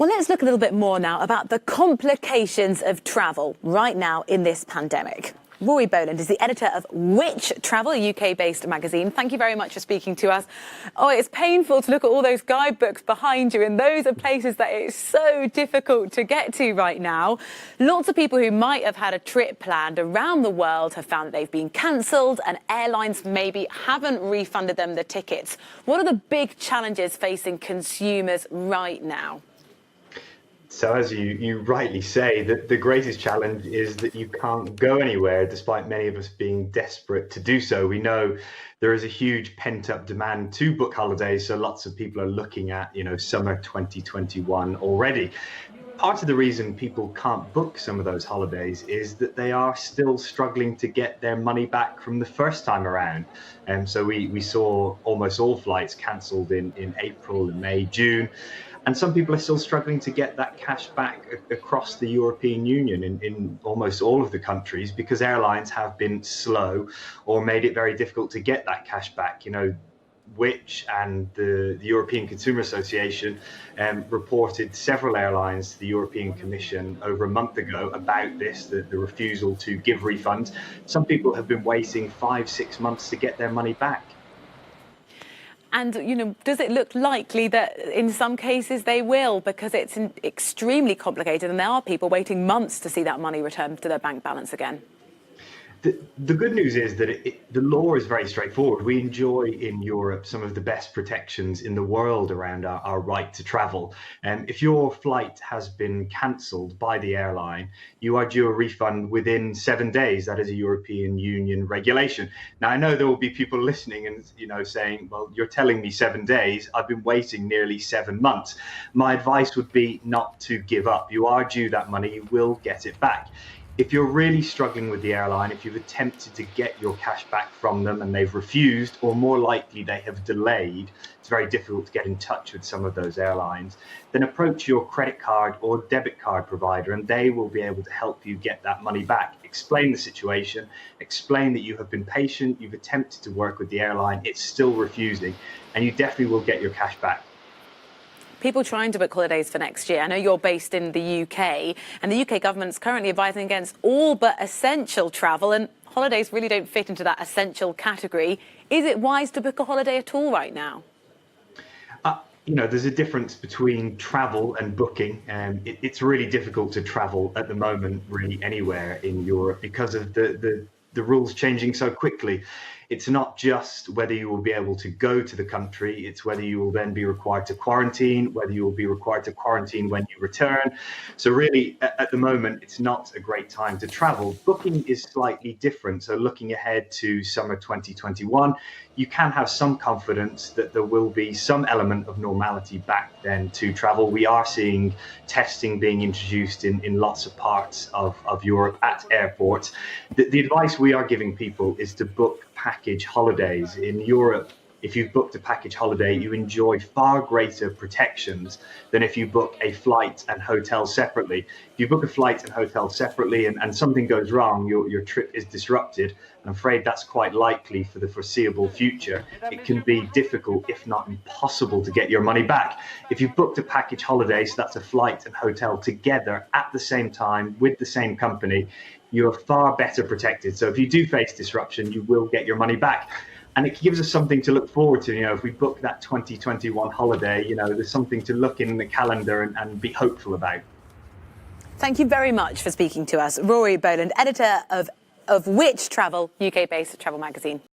Well, let's look a little bit more now about the complications of travel right now in this pandemic. Rory Boland is the editor of Which Travel, a UK-based magazine. Thank you very much for speaking to us. Oh, it's painful to look at all those guidebooks behind you, and those are places that it's so difficult to get to right now. Lots of people who might have had a trip planned around the world have found that they've been cancelled, and airlines maybe haven't refunded them the tickets. What are the big challenges facing consumers right now? So as you rightly say, the greatest challenge is that you can't go anywhere, despite many of us being desperate to do so. We know there is a huge pent-up demand to book holidays, so lots of people are looking at, summer 2021 already. Part of the reason people can't book some of those holidays is that they are still struggling to get their money back from the first time around. And so we saw almost all flights cancelled in April and May, June. And some people are still struggling to get that cash back across the European Union in almost all of the countries, because airlines have been slow or made it very difficult to get that cash back. Which and the European Consumer Association reported several airlines to the European Commission over a month ago about this, the refusal to give refunds. Some people have been waiting 5-6 months to get their money back. And, does it look likely that in some cases they will, because it's extremely complicated and there are people waiting months to see that money returned to their bank balance again? The good news is that the law is very straightforward. We enjoy in Europe some of the best protections in the world around our right to travel. If your flight has been cancelled by the airline, you are due a refund within 7 days. That is a European Union regulation. Now, I know there will be people listening and saying, well, you're telling me 7 days. I've been waiting nearly 7 months. My advice would be not to give up. You are due that money. You will get it back. If you're really struggling with the airline, if you've attempted to get your cash back from them and they've refused, or more likely they have delayed, it's very difficult to get in touch with some of those airlines, then approach your credit card or debit card provider and they will be able to help you get that money back. Explain the situation, explain that you have been patient, you've attempted to work with the airline, it's still refusing, and you definitely will get your cash back. People trying to book holidays for next year. I know you're based in the UK, and the UK government's currently advising against all but essential travel, and holidays really don't fit into that essential category. Is it wise to book a holiday at all right now? There's a difference between travel and booking, and it's really difficult to travel at the moment, really anywhere in Europe, because of the rules changing so quickly. It's not just whether you will be able to go to the country, it's whether you will then be required to quarantine, whether you will be required to quarantine when you return. So really, at the moment, it's not a great time to travel. Booking is slightly different. So looking ahead to summer 2021, you can have some confidence that there will be some element of normality back then to travel. We are seeing testing being introduced in lots of parts of Europe at airports. The advice we are giving people is to book package holidays. In Europe, if you've booked a package holiday, you enjoy far greater protections than if you book a flight and hotel separately. If you book a flight and hotel separately and something goes wrong, your trip is disrupted. I'm afraid that's quite likely for the foreseeable future. It can be difficult, if not impossible, to get your money back. If you've booked a package holiday, so that's a flight and hotel together at the same time with the same company, you're far better protected. So if you do face disruption, you will get your money back. And it gives us something to look forward to. If we book that 2021 holiday, there's something to look in the calendar and be hopeful about. Thank you very much for speaking to us. Rory Boland, editor of Which Travel, UK-based travel magazine.